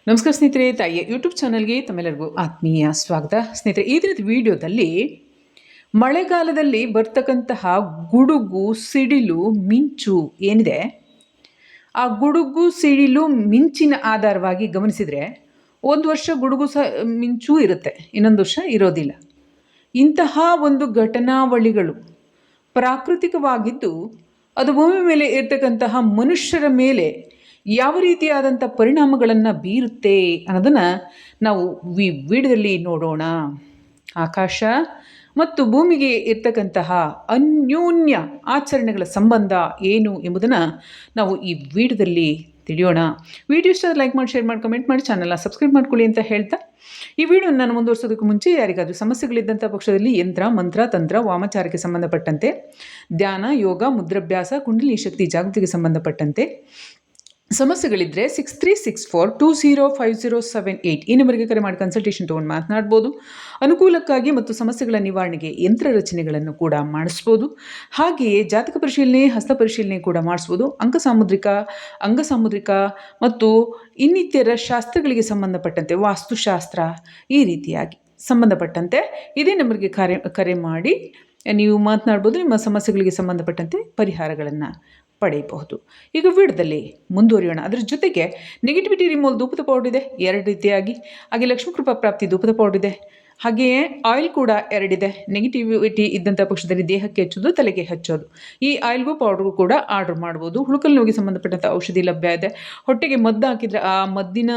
ನಮಸ್ಕಾರ ಸ್ನೇಹಿತರೆ, ತಾಯಿಯ ಯೂಟ್ಯೂಬ್ ಚಾನಲ್ಗೆ ತಮ್ಮೆಲ್ಲರಿಗೂ ಆತ್ಮೀಯ ಸ್ವಾಗತ. ಸ್ನೇಹಿತರೆ, ಈ ದಿನದ ವಿಡಿಯೋದಲ್ಲಿ ಮಳೆಗಾಲದಲ್ಲಿ ಬರ್ತಕ್ಕಂತಹ ಗುಡುಗು, ಸಿಡಿಲು, ಮಿಂಚು ಏನಿದೆ, ಆ ಗುಡುಗು, ಸಿಡಿಲು, ಮಿಂಚಿನ ಆಧಾರವಾಗಿ ಗಮನಿಸಿದರೆ ಒಂದು ವರ್ಷ ಗುಡುಗು ಮಿಂಚು ಇರುತ್ತೆ, ಇನ್ನೊಂದು ವರ್ಷ ಇರೋದಿಲ್ಲ. ಇಂತಹ ಒಂದು ಘಟನಾವಳಿಗಳು ಪ್ರಾಕೃತಿಕವಾಗಿದ್ದು ಅದು ಭೂಮಿ ಮೇಲೆ ಇರ್ತಕ್ಕಂತಹ ಮನುಷ್ಯರ ಮೇಲೆ ಯಾವ ರೀತಿಯಾದಂಥ ಪರಿಣಾಮಗಳನ್ನು ಬೀರುತ್ತೆ ಅನ್ನೋದನ್ನು ನಾವು ವಿಡಿಯೋದಲ್ಲಿ ನೋಡೋಣ. ಆಕಾಶ ಮತ್ತು ಭೂಮಿಗೆ ಇರ್ತಕ್ಕಂತಹ ಅನ್ಯೋನ್ಯ ಆಚರಣೆಗಳ ಸಂಬಂಧ ಏನು ಎಂಬುದನ್ನು ನಾವು ಈ ವಿಡಿಯೋದಲ್ಲಿ ತಿಳಿಯೋಣ. ವಿಡಿಯೋ ಇಷ್ಟ ಲೈಕ್ ಮಾಡಿ, ಶೇರ್ ಮಾಡಿ, ಕಮೆಂಟ್ ಮಾಡಿ, ಚಾನಲ್ನ ಸಬ್ಸ್ಕ್ರೈಬ್ ಮಾಡ್ಕೊಳ್ಳಿ ಅಂತ ಹೇಳ್ತಾ ಈ ವಿಡಿಯೋ ನಾನು ಮುಂದುವರಿಸೋದಕ್ಕೂ ಮುಂಚೆ ಯಾರಿಗಾದರೂ ಸಮಸ್ಯೆಗಳಿದ್ದಂಥ ಪಕ್ಷದಲ್ಲಿ ಯಂತ್ರ, ಮಂತ್ರ, ತಂತ್ರ, ವಾಮಾಚಾರಕ್ಕೆ ಸಂಬಂಧಪಟ್ಟಂತೆ, ಧ್ಯಾನ, ಯೋಗ, ಮುದ್ರಾಭ್ಯಾಸ, ಕುಂಡಲಿನಿ ಶಕ್ತಿ ಜಾಗೃತಿಗೆ ಸಂಬಂಧಪಟ್ಟಂತೆ ಸಮಸ್ಯೆಗಳಿದ್ದರೆ 6364205078 ಈ ನಂಬರ್ಗೆ ಕರೆ ಮಾಡಿ ಕನ್ಸಲ್ಟೇಷನ್ ತೊಗೊಂಡು ಮಾತನಾಡ್ಬೋದು. ಅನುಕೂಲಕ್ಕಾಗಿ ಮತ್ತು ಸಮಸ್ಯೆಗಳ ನಿವಾರಣೆಗೆ ಯಂತ್ರ ರಚನೆಗಳನ್ನು ಕೂಡ ಮಾಡಿಸ್ಬೋದು. ಹಾಗೆಯೇ ಜಾತಕ ಪರಿಶೀಲನೆ, ಹಸ್ತ ಪರಿಶೀಲನೆ ಕೂಡ ಮಾಡಿಸ್ಬೋದು. ಅಂಗಸಾಮುದ್ರಿಕ ಮತ್ತು ಇನ್ನಿತರ ಶಾಸ್ತ್ರಗಳಿಗೆ ಸಂಬಂಧಪಟ್ಟಂತೆ, ವಾಸ್ತುಶಾಸ್ತ್ರ ಈ ರೀತಿಯಾಗಿ ಸಂಬಂಧಪಟ್ಟಂತೆ ಇದೇ ನಂಬರ್ಗೆ ಕರೆ ಮಾಡಿ ನೀವು ಮಾತನಾಡ್ಬೋದು. ನಿಮ್ಮ ಸಮಸ್ಯೆಗಳಿಗೆ ಸಂಬಂಧಪಟ್ಟಂತೆ ಪರಿಹಾರಗಳನ್ನು ಪಡೆಯಬಹುದು. ಈಗ ವಿಡಿಯೋದಲ್ಲಿ ಮುಂದುವರಿಯೋಣ. ಅದರ ಜೊತೆಗೆ ನೆಗೆಟಿವಿಟಿ ರಿಮೂವಲ್ ಧೂಪದ ಪೌಡರ್ ಇದೆ 2 ರೀತಿಯಾಗಿ, ಹಾಗೆ ಲಕ್ಷ್ಮೀ ಕೃಪಾ ಪ್ರಾಪ್ತಿ ಧೂಪದ ಪೌಡರ್ ಇದೆ, ಹಾಗೆಯೇ ಆಯಿಲ್ ಕೂಡ 2 ಇದೆ. ನೆಗೆಟಿವಿಟಿ ಇದ್ದಂಥ ಪಕ್ಷದಲ್ಲಿ ದೇಹಕ್ಕೆ ಹಚ್ಚೋದು, ತಲೆಗೆ ಹಚ್ಚೋದು. ಈ ಆಯಿಲ್ಗೂ ಪೌಡರ್ಗೂ ಕೂಡ ಆರ್ಡರ್ ಮಾಡ್ಬೋದು. ಹುಳುಕಲ್ ನೋವಿಗೆ ಸಂಬಂಧಪಟ್ಟಂಥ ಔಷಧಿ ಲಭ್ಯ ಇದೆ. ಹೊಟ್ಟೆಗೆ ಮದ್ದು ಹಾಕಿದರೆ ಆ ಮದ್ದಿನ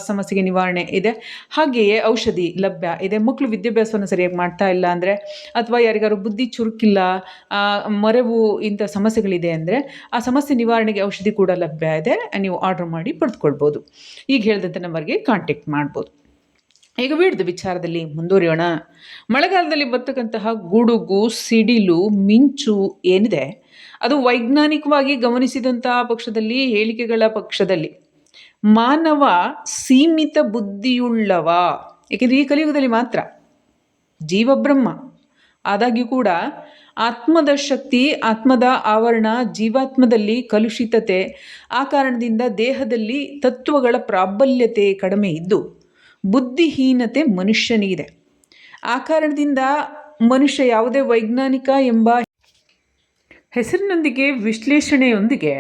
ಸಮಸ್ಯೆಗೆ ನಿವಾರಣೆ ಇದೆ. ಹಾಗೆಯೇ ಔಷಧಿ ಲಭ್ಯ ಇದೆ. ಮಕ್ಕಳು ವಿದ್ಯಾಭ್ಯಾಸವನ್ನು ಸರಿಯಾಗಿ ಮಾಡ್ತಾ ಇಲ್ಲ ಅಂದರೆ, ಅಥವಾ ಯಾರಿಗಾರು ಬುದ್ಧಿ ಚುರುಕಿಲ್ಲ, ಮರೆವು, ಇಂಥ ಸಮಸ್ಯೆಗಳಿದೆ ಅಂದರೆ ಆ ಸಮಸ್ಯೆ ನಿವಾರಣೆಗೆ ಔಷಧಿ ಕೂಡ ಲಭ್ಯ ಇದೆ. ನೀವು ಆರ್ಡರ್ ಮಾಡಿ ಪಡೆದುಕೊಳ್ಬೋದು. ಈಗ ಹೇಳಿದಂಥ ನಂಬರ್ಗೆ ಕಾಂಟ್ಯಾಕ್ಟ್ ಮಾಡ್ಬೋದು. ಈಗ ವಿಡಿಯೋದ ವಿಚಾರದಲ್ಲಿ ಮುಂದುವರಿಯೋಣ. ಮಳೆಗಾಲದಲ್ಲಿ ಬರ್ತಕ್ಕಂತಹ ಗುಡುಗು, ಸಿಡಿಲು, ಮಿಂಚು ಏನಿದೆ, ಅದು ವೈಜ್ಞಾನಿಕವಾಗಿ ಗಮನಿಸಿದಂತಹ ಪಕ್ಷದಲ್ಲಿ, ಹೇಳಿಕೆಗಳ ಪಕ್ಷದಲ್ಲಿ ಮಾನವ ಸೀಮಿತ ಬುದ್ಧಿಯುಳ್ಳವ. ಏಕೆಂದರೆ ಈ ಕಲಿಯುಗದಲ್ಲಿ ಮಾತ್ರ ಜೀವಬ್ರಹ್ಮ ಆದಾಗ್ಯೂ ಕೂಡ ಆತ್ಮದ ಶಕ್ತಿ, ಆತ್ಮದ ಆವರಣ, ಜೀವಾತ್ಮದಲ್ಲಿ ಕಲುಷಿತತೆ, ಆ ಕಾರಣದಿಂದ ದೇಹದಲ್ಲಿ ತತ್ವಗಳ ಪ್ರಾಬಲ್ಯತೆ ಕಡಿಮೆ ಇದ್ದು ಬುದ್ಧಿಹೀನತೆ ಮನುಷ್ಯನಿಗಿದೆ. ಆ ಕಾರಣದಿಂದ ಮನುಷ್ಯ ಯಾವುದೇ ವೈಜ್ಞಾನಿಕ ಎಂಬ ಹೆಸರಿನೊಂದಿಗೆ, ವಿಶ್ಲೇಷಣೆಯೊಂದಿಗೆ,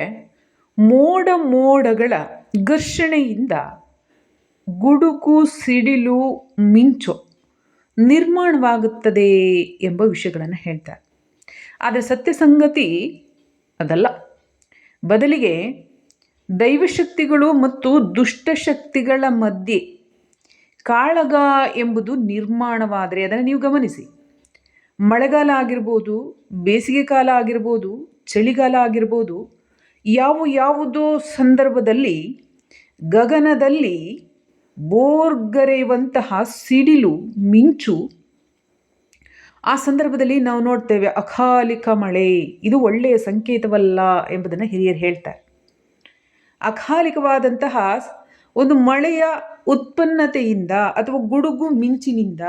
ಮೋಡಗಳ ಘರ್ಷಣೆಯಿಂದ ಗುಡುಗು, ಸಿಡಿಲು, ಮಿಂಚು ನಿರ್ಮಾಣವಾಗುತ್ತದೆ ಎಂಬ ವಿಷಯಗಳನ್ನು ಹೇಳ್ತಾರೆ. ಆದರೆ ಸತ್ಯ ಸಂಗತಿ ಅದಲ್ಲ. ಬದಲಿಗೆ ದೈವಶಕ್ತಿಗಳು ಮತ್ತು ದುಷ್ಟಶಕ್ತಿಗಳ ಮಧ್ಯೆ ಕಾಳಗ ಎಂಬುದು ನಿರ್ಮಾಣವಾದರೆ, ಅದನ್ನು ನೀವು ಗಮನಿಸಿ. ಮಳೆಗಾಲ ಆಗಿರ್ಬೋದು, ಬೇಸಿಗೆ ಕಾಲ ಆಗಿರ್ಬೋದು, ಚಳಿಗಾಲ ಆಗಿರ್ಬೋದು, ಯಾವುದೋ ಸಂದರ್ಭದಲ್ಲಿ ಗಗನದಲ್ಲಿ ಬೋರ್ಗರೆಯುವಂತಹ ಸಿಡಿಲು, ಮಿಂಚು, ಆ ಸಂದರ್ಭದಲ್ಲಿ ನಾವು ನೋಡ್ತೇವೆ ಅಕಾಲಿಕ ಮಳೆ. ಇದು ಒಳ್ಳೆಯ ಸಂಕೇತವಲ್ಲ ಎಂಬುದನ್ನು ಹಿರಿಯರು ಹೇಳ್ತಾರೆ. ಅಕಾಲಿಕವಾದಂತಹ ಒಂದು ಮಳೆಯ ಉತ್ಪನ್ನತೆಯಿಂದ ಅಥವಾ ಗುಡುಗು ಮಿಂಚಿನಿಂದ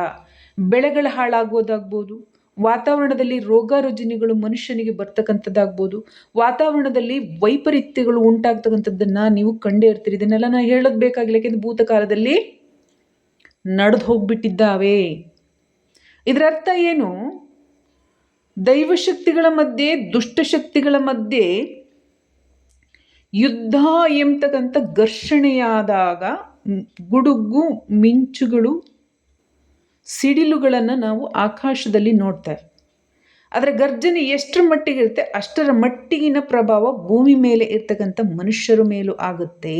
ಬೆಳೆಗಳ ಹಾಳಾಗೋದಾಗ್ಬೋದು, ವಾತಾವರಣದಲ್ಲಿ ರೋಗ ರುಜಿನಗಳು ಮನುಷ್ಯನಿಗೆ ಬರ್ತಕ್ಕಂಥದ್ದಾಗ್ಬೋದು, ವಾತಾವರಣದಲ್ಲಿ ವೈಪರೀತ್ಯಗಳು ಉಂಟಾಗ್ತಕ್ಕಂಥದ್ದನ್ನು ನೀವು ಕಂಡೇ ಇರ್ತೀರಿ. ಇದನ್ನೆಲ್ಲ ನಾನು ಹೇಳೋದು ಬೇಕಾಗಿಲ್ಲ, ಯಾಕೆಂದರೆ ಭೂತಕಾಲದಲ್ಲಿ ನಡೆದು ಹೋಗ್ಬಿಟ್ಟಿದ್ದಾವೆ. ಇದರ ಅರ್ಥ ಏನು? ದೈವಶಕ್ತಿಗಳ ಮಧ್ಯೆ, ದುಷ್ಟಶಕ್ತಿಗಳ ಮಧ್ಯೆ ಯುದ್ಧ ಎಂಬತಕ್ಕಂಥ ಘರ್ಷಣೆಯಾದಾಗ ಗುಡುಗು, ಮಿಂಚುಗಳು, ಸಿಡಿಲುಗಳನ್ನು ನಾವು ಆಕಾಶದಲ್ಲಿ ನೋಡ್ತೇವೆ. ಅದರ ಗರ್ಜನೆ ಎಷ್ಟರ ಮಟ್ಟಿಗೆ ಇರುತ್ತೆ, ಅಷ್ಟರ ಮಟ್ಟಿಗಿನ ಪ್ರಭಾವ ಭೂಮಿ ಮೇಲೆ ಇರ್ತಕ್ಕಂಥ ಮನುಷ್ಯರ ಮೇಲೂ ಆಗುತ್ತೆ.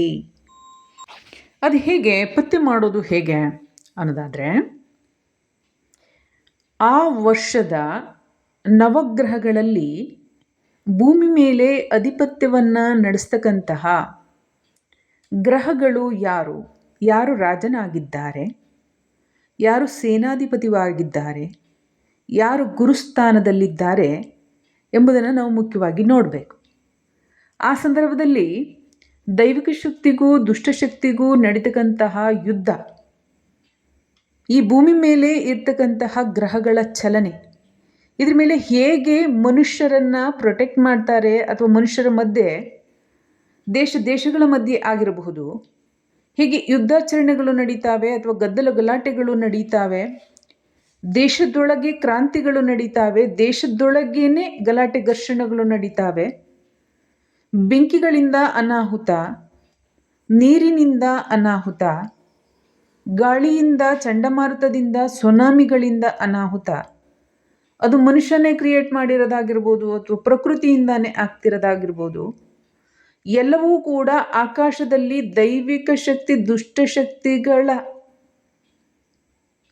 ಅದು ಹೇಗೆ ಪತ್ತೆ ಮಾಡೋದು ಹೇಗೆ ಅನ್ನೋದಾದರೆ, ಆ ವರ್ಷದ ನವಗ್ರಹಗಳಲ್ಲಿ ಭೂಮಿ ಮೇಲೆ ಅಧಿಪತ್ಯವನ್ನು ನಡೆಸ್ತಕ್ಕಂತಹ ಗ್ರಹಗಳು ಯಾರು ರಾಜನಾಗಿದ್ದಾರೆ, ಯಾರು ಸೇನಾಧಿಪತಿವಾಗಿದ್ದಾರೆ, ಯಾರು ಗುರುಸ್ಥಾನದಲ್ಲಿದ್ದಾರೆ ಎಂಬುದನ್ನು ನಾವು ಮುಖ್ಯವಾಗಿ ನೋಡಬೇಕು. ಆ ಸಂದರ್ಭದಲ್ಲಿ ದೈವಿಕ ಶಕ್ತಿಗೂ ದುಷ್ಟಶಕ್ತಿಗೂ ನಡೀತಕ್ಕಂತಹ ಯುದ್ಧ, ಈ ಭೂಮಿ ಮೇಲೆ ಇರ್ತಕ್ಕಂತಹ ಗ್ರಹಗಳ ಚಲನೆ, ಇದ್ರ ಮೇಲೆ ಹೇಗೆ ಮನುಷ್ಯರನ್ನು ಪ್ರೊಟೆಕ್ಟ್ ಮಾಡ್ತಾರೆ, ಅಥವಾ ಮನುಷ್ಯರ ಮಧ್ಯೆ, ದೇಶಗಳ ಮಧ್ಯೆ ಆಗಿರಬಹುದು, ಹೀಗೆ ಯುದ್ಧಾಚರಣೆಗಳು ನಡೀತಾವೆ ಅಥವಾ ಗದ್ದಲ ಗಲಾಟೆಗಳು ನಡೀತಾವೆ, ದೇಶದೊಳಗೆ ಕ್ರಾಂತಿಗಳು ನಡೀತಾವೆ, ದೇಶದೊಳಗೇನೆ ಗಲಾಟೆ ಘರ್ಷಣೆಗಳು ನಡೀತಾವೆ, ಬೆಂಕಿಗಳಿಂದ ಅನಾಹುತ, ನೀರಿನಿಂದ ಅನಾಹುತ, ಗಾಳಿಯಿಂದ, ಚಂಡಮಾರುತದಿಂದ, ಸುನಾಮಿಗಳಿಂದ ಅನಾಹುತ. ಅದು ಮನುಷ್ಯನೇ ಕ್ರಿಯೇಟ್ ಮಾಡಿರೋದಾಗಿರ್ಬೋದು ಅಥವಾ ಪ್ರಕೃತಿಯಿಂದಾನೇ ಆಗ್ತಿರೋದಾಗಿರ್ಬೋದು. ಎಲ್ಲವೂ ಕೂಡ ಆಕಾಶದಲ್ಲಿ ದೈವಿಕ ಶಕ್ತಿ ದುಷ್ಟಶಕ್ತಿಗಳ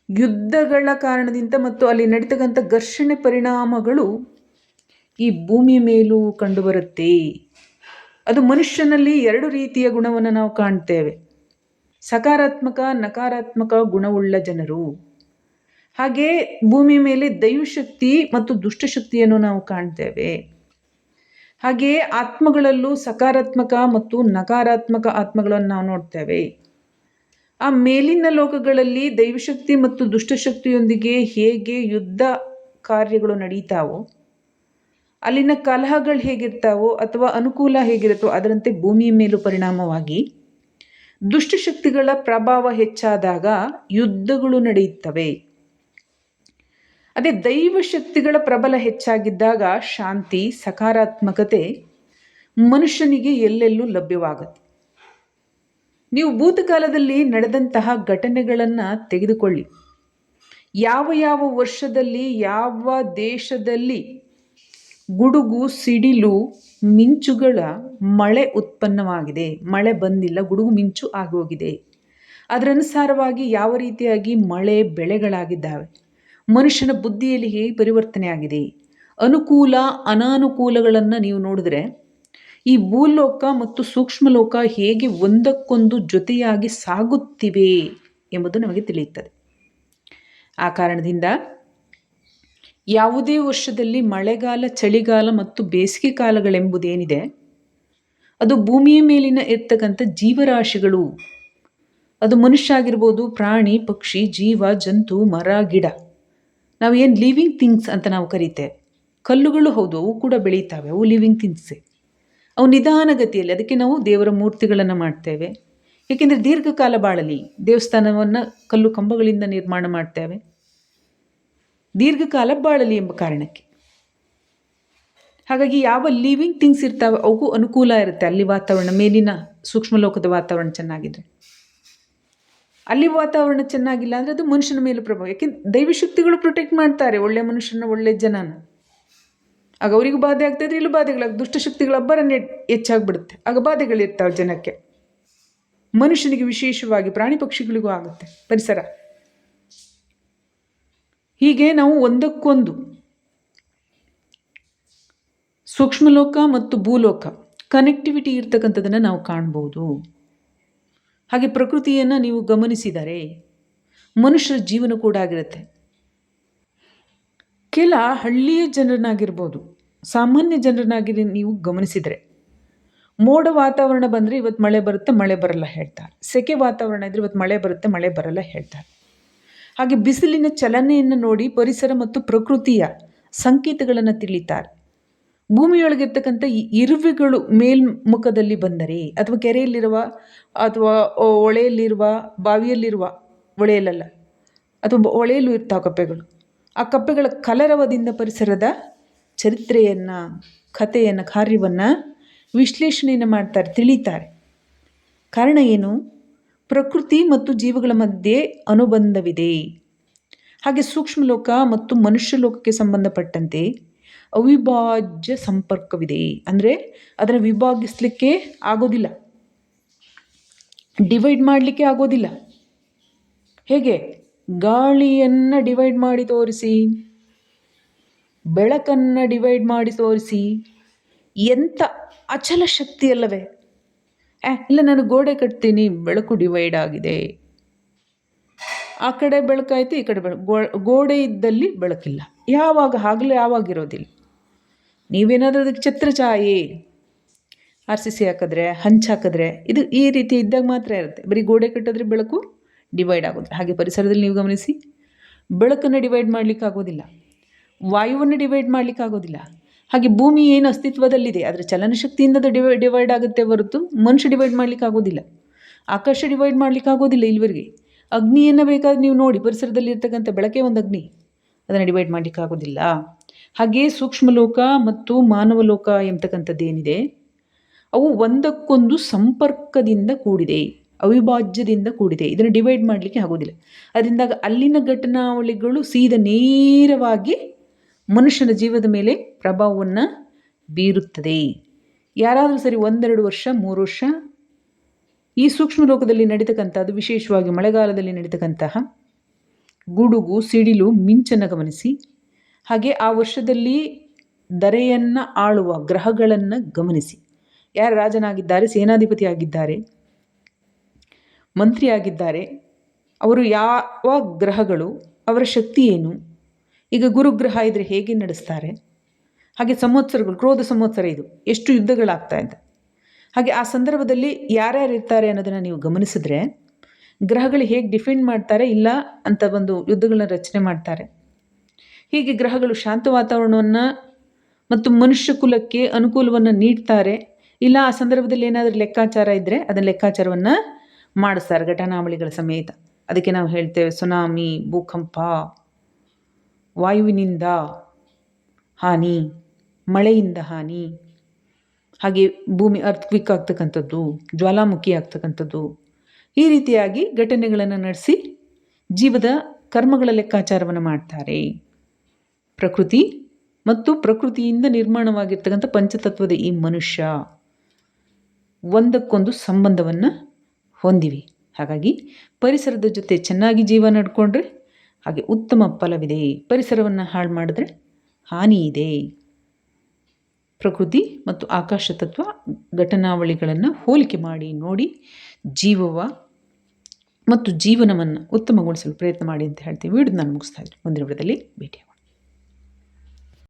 ಯುದ್ಧಗಳ ಕಾರಣದಿಂದ ಮತ್ತು ಅಲ್ಲಿ ನಡೀತಕ್ಕಂಥ ಘರ್ಷಣೆ ಪರಿಣಾಮಗಳು ಈ ಭೂಮಿ ಮೇಲೂ ಕಂಡುಬರುತ್ತೆ. ಅದು ಮನುಷ್ಯನಲ್ಲಿ ಎರಡು ರೀತಿಯ ಗುಣವನ್ನು ನಾವು ಕಾಣ್ತೇವೆ. ಸಕಾರಾತ್ಮಕ, ನಕಾರಾತ್ಮಕ ಗುಣವುಳ್ಳ ಜನರು. ಹಾಗೆ ಭೂಮಿ ಮೇಲೆ ದೈವಶಕ್ತಿ ಮತ್ತು ದುಷ್ಟಶಕ್ತಿಯನ್ನು ನಾವು ಕಾಣ್ತೇವೆ. ಹಾಗೆಯೇ ಆತ್ಮಗಳಲ್ಲೂ ಸಕಾರಾತ್ಮಕ ಮತ್ತು ನಕಾರಾತ್ಮಕ ಆತ್ಮಗಳನ್ನು ನಾವು ನೋಡ್ತೇವೆ. ಆ ಮೇಲಿನ ಲೋಕಗಳಲ್ಲಿ ದೈವಶಕ್ತಿ ಮತ್ತು ದುಷ್ಟಶಕ್ತಿಯೊಂದಿಗೆ ಹೇಗೆ ಯುದ್ಧ ಕಾರ್ಯಗಳು ನಡೀತಾವೋ, ಅಲ್ಲಿನ ಕಲಹಗಳು ಹೇಗಿರ್ತಾವೋ ಅಥವಾ ಅನುಕೂಲ ಹೇಗಿರುತ್ತೋ ಅದರಂತೆ ಭೂಮಿಯ ಮೇಲೂ ಪರಿಣಾಮವಾಗಿ ದುಷ್ಟಶಕ್ತಿಗಳ ಪ್ರಭಾವ ಹೆಚ್ಚಾದಾಗ ಯುದ್ಧಗಳು ನಡೆಯುತ್ತವೆ. ಅದೇ ದೈವಶಕ್ತಿಗಳ ಪ್ರಬಲ ಹೆಚ್ಚಾಗಿದ್ದಾಗ ಶಾಂತಿ, ಸಕಾರಾತ್ಮಕತೆ ಮನುಷ್ಯನಿಗೆ ಎಲ್ಲೆಲ್ಲೂ ಲಭ್ಯವಾಗುತ್ತೆ. ನೀವು ಭೂತಕಾಲದಲ್ಲಿ ನಡೆದಂತಹ ಘಟನೆಗಳನ್ನು ತೆಗೆದುಕೊಳ್ಳಿ. ಯಾವ ಯಾವ ವರ್ಷದಲ್ಲಿ ಯಾವ ದೇಶದಲ್ಲಿ ಗುಡುಗು, ಸಿಡಿಲು, ಮಿಂಚುಗಳ ಮಳೆ ಉತ್ಪನ್ನವಾಗಿದೆ, ಮಳೆ ಬಂದಿಲ್ಲ, ಗುಡುಗು ಮಿಂಚು ಆಗೋಗಿದೆ. ಅದರನುಸಾರವಾಗಿ ಯಾವ ರೀತಿಯಾಗಿ ಮಳೆ ಬೆಳೆಗಳಾಗಿದ್ದಾವೆ, ಮನುಷ್ಯನ ಬುದ್ಧಿಯಲ್ಲಿ ಹೇಗೆ ಪರಿವರ್ತನೆ ಆಗಿದೆ, ಅನುಕೂಲ ಅನಾನುಕೂಲಗಳನ್ನು ನೀವು ನೋಡಿದ್ರೆ ಈ ಭೂಲೋಕ ಮತ್ತು ಸೂಕ್ಷ್ಮಲೋಕ ಹೇಗೆ ಒಂದಕ್ಕೊಂದು ಜೊತೆಯಾಗಿ ಸಾಗುತ್ತಿವೆ ಎಂಬುದು ನಮಗೆ ತಿಳಿಯುತ್ತದೆ. ಆ ಕಾರಣದಿಂದ ಯಾವುದೇ ವರ್ಷದಲ್ಲಿ ಮಳೆಗಾಲ, ಚಳಿಗಾಲ ಮತ್ತು ಬೇಸಿಗೆ ಕಾಲಗಳೆಂಬುದೇನಿದೆ ಅದು ಭೂಮಿಯ ಮೇಲಿನ ಇರ್ತಕ್ಕಂಥ ಜೀವರಾಶಿಗಳು. ಅದು ಮನುಷ್ಯ ಆಗಿರ್ಬೋದು, ಪ್ರಾಣಿ, ಪಕ್ಷಿ, ಜೀವ, ಜಂತು, ಮರ, ಗಿಡ, ನಾವು ಏನು ಲಿವಿಂಗ್ ಥಿಂಗ್ಸ್ ಅಂತ ನಾವು ಕರಿತೇವೆ. ಕಲ್ಲುಗಳು ಹೌದು, ಅವು ಕೂಡ ಬೆಳೀತಾವೆ, ಅವು ಲಿವಿಂಗ್ ಥಿಂಗ್ಸೇ. ಅವು ನಿಧಾನಗತಿಯಲ್ಲಿ, ಅದಕ್ಕೆ ನಾವು ದೇವರ ಮೂರ್ತಿಗಳನ್ನು ಮಾಡ್ತೇವೆ. ಏಕೆಂದರೆ ದೀರ್ಘಕಾಲ ಬಾಳಲಿ, ದೇವಸ್ಥಾನವನ್ನು ಕಲ್ಲು ಕಂಬಗಳಿಂದ ನಿರ್ಮಾಣ ಮಾಡ್ತೇವೆ, ದೀರ್ಘಕಾಲ ಬಾಳಲಿ ಎಂಬ ಕಾರಣಕ್ಕೆ. ಹಾಗಾಗಿ ಯಾವ ಲಿವಿಂಗ್ ಥಿಂಗ್ಸ್ ಇರ್ತಾವೆ ಅವಕ್ಕೂ ಅನುಕೂಲ ಇರುತ್ತೆ. ಅಲ್ಲಿ ವಾತಾವರಣ, ಮೇಲಿನ ಸೂಕ್ಷ್ಮಲೋಕದ ವಾತಾವರಣ ಚೆನ್ನಾಗಿದ್ರೆ. ಅಲ್ಲಿ ವಾತಾವರಣ ಚೆನ್ನಾಗಿಲ್ಲ ಅಂದರೆ ಅದು ಮನುಷ್ಯನ ಮೇಲೆ ಪ್ರಭಾವ. ಯಾಕೆಂದ್ರೆ ದೈವಶಕ್ತಿಗಳು ಪ್ರೊಟೆಕ್ಟ್ ಮಾಡ್ತಾರೆ ಒಳ್ಳೆ ಮನುಷ್ಯನ, ಒಳ್ಳೆ ಜನನ. ಆಗ ಅವರಿಗೂ ಬಾಧೆ ಆಗ್ತಾಯಿದ್ರೆ ಇಲ್ಲೂ ಬಾಧೆಗಳಾಗ, ದುಷ್ಟಶಕ್ತಿಗಳ ಅಬ್ಬರನೇ ಹೆಚ್ಚಾಗ್ಬಿಡುತ್ತೆ. ಆಗ ಬಾಧೆಗಳಿರ್ತಾವೆ ಜನಕ್ಕೆ, ಮನುಷ್ಯನಿಗೆ ವಿಶೇಷವಾಗಿ, ಪ್ರಾಣಿ ಪಕ್ಷಿಗಳಿಗೂ ಆಗುತ್ತೆ ಪರಿಸರ. ಹೀಗೆ ನಾವು ಒಂದಕ್ಕೊಂದು ಸೂಕ್ಷ್ಮಲೋಕ ಮತ್ತು ಭೂಲೋಕ ಕನೆಕ್ಟಿವಿಟಿ ಇರ್ತಕ್ಕಂಥದ್ದನ್ನು ನಾವು ಕಾಣ್ಬೋದು. ಹಾಗೆ ಪ್ರಕೃತಿಯನ್ನು ನೀವು ಗಮನಿಸಿದರೆ ಮನುಷ್ಯರ ಜೀವನ ಕೂಡ ಆಗಿರುತ್ತೆ. ಕೆಲ ಹಳ್ಳಿಯ ಜನರನ್ನಾಗಿರ್ಬೋದು, ಸಾಮಾನ್ಯ ಜನರನ್ನಾಗಿ ನೀವು ಗಮನಿಸಿದರೆ ಮೋಡ ವಾತಾವರಣ ಬಂದರೆ ಇವತ್ತು ಮಳೆ ಬರುತ್ತೆ, ಮಳೆ ಬರಲ್ಲ ಹೇಳ್ತಾರೆ. ಸೆಕೆ ವಾತಾವರಣ ಇದ್ದರೆ ಇವತ್ತು ಮಳೆ ಬರುತ್ತೆ, ಮಳೆ ಬರಲ್ಲ ಹೇಳ್ತಾರೆ. ಹಾಗೆ ಬಿಸಿಲಿನ ಚಲನೆಯನ್ನು ನೋಡಿ ಪರಿಸರ ಮತ್ತು ಪ್ರಕೃತಿಯ ಸಂಕೇತಗಳನ್ನು ತಿಳಿತಾರೆ. ಭೂಮಿಯೊಳಗಿರ್ತಕ್ಕಂಥ ಈ ಇರುವೆಗಳು ಮೇಲ್ಮುಖದಲ್ಲಿ ಬಂದರೆ, ಅಥವಾ ಕೆರೆಯಲ್ಲಿರುವ ಅಥವಾ ಹೊಳೆಯಲ್ಲಿರುವ, ಬಾವಿಯಲ್ಲಿರುವ, ಹೊಳೆಯಲ್ಲ ಅಥವಾ ಹೊಳೆಯಲ್ಲೂ ಇರ್ತಾವೆ ಕಪ್ಪೆಗಳು, ಆ ಕಪ್ಪೆಗಳ ಕಲರವದಿಂದ ಪರಿಸರದ ಚರಿತ್ರೆಯನ್ನು, ಕಥೆಯನ್ನು, ಕಾರ್ಯವನ್ನು ವಿಶ್ಲೇಷಣೆಯನ್ನು ಮಾಡ್ತಾರೆ, ತಿಳಿತಾರೆ. ಕಾರಣ ಏನು? ಪ್ರಕೃತಿ ಮತ್ತು ಜೀವಗಳ ಮಧ್ಯೆ ಅನುಬಂಧವಿದೆ. ಹಾಗೆ ಸೂಕ್ಷ್ಮಲೋಕ ಮತ್ತು ಮನುಷ್ಯ ಲೋಕಕ್ಕೆ ಸಂಬಂಧಪಟ್ಟಂತೆ ಅವಿಭಾಜ್ಯ ಸಂಪರ್ಕವಿದೆ. ಅಂದರೆ ಅದನ್ನು ವಿಭಾಗಿಸಲಿಕ್ಕೆ ಆಗೋದಿಲ್ಲ, ಡಿವೈಡ್ ಮಾಡಲಿಕ್ಕೆ ಆಗೋದಿಲ್ಲ. ಹೇಗೆ? ಗಾಳಿಯನ್ನು ಡಿವೈಡ್ ಮಾಡಿ ತೋರಿಸಿ, ಬೆಳಕನ್ನು ಡಿವೈಡ್ ಮಾಡಿ ತೋರಿಸಿ, ಎಂಥ ಅಚಲ ಶಕ್ತಿ ಅಲ್ಲವೇ? ಇಲ್ಲ ನಾನು ಗೋಡೆ ಕಟ್ತೀನಿ, ಬೆಳಕು ಡಿವೈಡ್ ಆಗಿದೆ, ಆ ಕಡೆ ಬೆಳಕಾಯಿತು, ಈ ಕಡೆ ಗೋಡೆ ಇದ್ದಲ್ಲಿ ಬೆಳಕಿಲ್ಲ. ಯಾವಾಗ? ಆಗಲೇ ಯಾವಾಗಿರೋದಿಲ್ಲ. ನೀವೇನಾದರೂ ಅದಕ್ಕೆ ಛತ್ರಛಾಯೆ RCC ಹಾಕಿದ್ರೆ, ಹಂಚು ಹಾಕಿದ್ರೆ, ಇದು ಈ ರೀತಿ ಇದ್ದಾಗ ಮಾತ್ರ ಇರುತ್ತೆ. ಬರೀ ಗೋಡೆ ಕಟ್ಟಿದ್ರೆ ಬೆಳಕು ಡಿವೈಡ್ ಆಗೋದು. ಹಾಗೆ ಪರಿಸರದಲ್ಲಿ ನೀವು ಗಮನಿಸಿ, ಬೆಳಕನ್ನು ಡಿವೈಡ್ ಮಾಡಲಿಕ್ಕೆ ಆಗೋದಿಲ್ಲ, ವಾಯುವನ್ನು ಡಿವೈಡ್ ಮಾಡಲಿಕ್ಕೆ ಆಗೋದಿಲ್ಲ. ಹಾಗೆ ಭೂಮಿ ಏನು ಅಸ್ತಿತ್ವದಲ್ಲಿದೆ ಅದರ ಚಲನಶಕ್ತಿಯಿಂದ ಅದು ಡಿವೈಡ್ ಆಗುತ್ತೆ ಹೊರತು ಮನುಷ್ಯ ಡಿವೈಡ್ ಮಾಡಲಿಕ್ಕೆ ಆಗೋದಿಲ್ಲ. ಆಕಾಶ ಡಿವೈಡ್ ಮಾಡಲಿಕ್ಕೆ ಆಗೋದಿಲ್ಲ ಇಲ್ಲಿವರೆಗೆ. ಅಗ್ನಿಯನ್ನು ಬೇಕಾದ್ರೆ ನೀವು ನೋಡಿ, ಪರಿಸರದಲ್ಲಿ ಇರ್ತಕ್ಕಂಥ ಬೆಳಕೆ ಒಂದು ಅಗ್ನಿ, ಅದನ್ನು ಡಿವೈಡ್ ಮಾಡಲಿಕ್ಕೆ ಆಗೋದಿಲ್ಲ. ಹಾಗೆಯೇ ಸೂಕ್ಷ್ಮಲೋಕ ಮತ್ತು ಮಾನವ ಲೋಕ ಎಂಬತಕ್ಕಂಥದ್ದೇನಿದೆ, ಅವು ಒಂದಕ್ಕೊಂದು ಸಂಪರ್ಕದಿಂದ ಕೂಡಿದೆ, ಅವಿಭಾಜ್ಯದಿಂದ ಕೂಡಿದೆ. ಇದನ್ನು ಡಿವೈಡ್ ಮಾಡಲಿಕ್ಕೆ ಆಗೋದಿಲ್ಲ. ಅದರಿಂದಾಗ ಅಲ್ಲಿನ ಘಟನಾವಳಿಗಳು ಸೀದಾ ನೇರವಾಗಿ ಮನುಷ್ಯನ ಜೀವದ ಮೇಲೆ ಪ್ರಭಾವವನ್ನು ಬೀರುತ್ತದೆ. ಯಾರಾದರೂ ಸರಿ 1-2 ವರ್ಷ 3 ವರ್ಷ ಈ ಸೂಕ್ಷ್ಮ ಲೋಕದಲ್ಲಿ ನಡೀತಕ್ಕಂಥದ್ದು, ವಿಶೇಷವಾಗಿ ಮಳೆಗಾಲದಲ್ಲಿ ನಡೀತಕ್ಕಂತಹ ಗುಡುಗು, ಸಿಡಿಲು, ಮಿಂಚನ್ನು ಗಮನಿಸಿ, ಹಾಗೆ ಆ ವರ್ಷದಲ್ಲಿ ಧರೆಯನ್ನು ಆಳುವ ಗ್ರಹಗಳನ್ನು ಗಮನಿಸಿ. ಯಾರು ರಾಜನಾಗಿದ್ದಾರೆ, ಸೇನಾಧಿಪತಿ ಆಗಿದ್ದಾರೆ, ಮಂತ್ರಿ ಆಗಿದ್ದಾರೆ, ಅವರು ಯಾವ ಗ್ರಹಗಳು, ಅವರ ಶಕ್ತಿ ಏನು, ಈಗ ಗುರುಗ್ರಹ ಇದ್ದರೆ ಹೇಗೆ ನಡೆಸ್ತಾರೆ, ಹಾಗೆ ಸಂವತ್ಸರಗಳು, ಕ್ರೋಧ ಸಂವತ್ಸರ ಇದು, ಎಷ್ಟು ಯುದ್ಧಗಳಾಗ್ತಾ ಇದೆ, ಹಾಗೆ ಆ ಸಂದರ್ಭದಲ್ಲಿ ಯಾರ್ಯಾರು ಇರ್ತಾರೆ ಅನ್ನೋದನ್ನು ನೀವು ಗಮನಿಸಿದ್ರೆ, ಗ್ರಹಗಳು ಹೇಗೆ ಡಿಫೆಂಡ್ ಮಾಡ್ತಾರೆ ಇಲ್ಲ ಅಂತ ಒಂದು ಯುದ್ಧಗಳನ್ನ ರಚನೆ ಮಾಡ್ತಾರೆ. ಹೀಗೆ ಗ್ರಹಗಳು ಶಾಂತ ವಾತಾವರಣವನ್ನು ಮತ್ತು ಮನುಷ್ಯ ಕುಲಕ್ಕೆ ಅನುಕೂಲವನ್ನು ನೀಡ್ತಾರೆ. ಇಲ್ಲ ಆ ಸಂದರ್ಭದಲ್ಲಿ ಏನಾದರೂ ಲೆಕ್ಕಾಚಾರ ಇದ್ದರೆ ಅದನ್ನು ಲೆಕ್ಕಾಚಾರವನ್ನು ಮಾಡಿಸ್ತಾರೆ ಘಟನಾವಳಿಗಳ ಸಮೇತ. ಅದಕ್ಕೆ ನಾವು ಹೇಳ್ತೇವೆ ಸುನಾಮಿ, ಭೂಕಂಪ, ವಾಯುವಿನಿಂದ ಹಾನಿ, ಮಳೆಯಿಂದ ಹಾನಿ, ಹಾಗೆ ಭೂಮಿ ಅರ್ಥಕ್ವಿಕ್ ಆಗ್ತಕ್ಕಂಥದ್ದು, ಜ್ವಾಲಾಮುಖಿ ಆಗ್ತಕ್ಕಂಥದ್ದು, ಈ ರೀತಿಯಾಗಿ ಘಟನೆಗಳನ್ನು ನಡೆಸಿ ಜೀವದ ಕರ್ಮಗಳ ಲೆಕ್ಕಾಚಾರವನ್ನು ಮಾಡ್ತಾರೆ. ಪ್ರಕೃತಿ ಮತ್ತು ಪ್ರಕೃತಿಯಿಂದ ನಿರ್ಮಾಣವಾಗಿರ್ತಕ್ಕಂಥ ಪಂಚತತ್ವದ ಈ ಮನುಷ್ಯ ಒಂದಕ್ಕೊಂದು ಸಂಬಂಧವನ್ನು ಹೊಂದಿವೆ. ಹಾಗಾಗಿ ಪರಿಸರದ ಜೊತೆ ಚೆನ್ನಾಗಿ ಜೀವ ನಡ್ಕೊಂಡ್ರೆ ಹಾಗೆ ಉತ್ತಮ ಫಲವಿದೆ. ಪರಿಸರವನ್ನು ಹಾಳು ಮಾಡಿದ್ರೆ ಹಾನಿ ಇದೆ. ಪ್ರಕೃತಿ ಮತ್ತು ಆಕಾಶ ತತ್ವ ಘಟನಾವಳಿಗಳನ್ನು ಹೋಲಿಕೆ ಮಾಡಿ ನೋಡಿ ಜೀವವ ಮತ್ತು ಜೀವನವನ್ನು ಉತ್ತಮಗೊಳಿಸಲು ಪ್ರಯತ್ನ ಮಾಡಿ ಅಂತ ಹೇಳ್ತೀವಿ. ವಿಡಿಯೋ ನಾನು ಮುಗಿಸ್ತಾ ಇದ್ದೀನಿ. ಮುಂದಿನ ವಿಡಿಯೋದಲ್ಲಿ ಭೇಟಿ.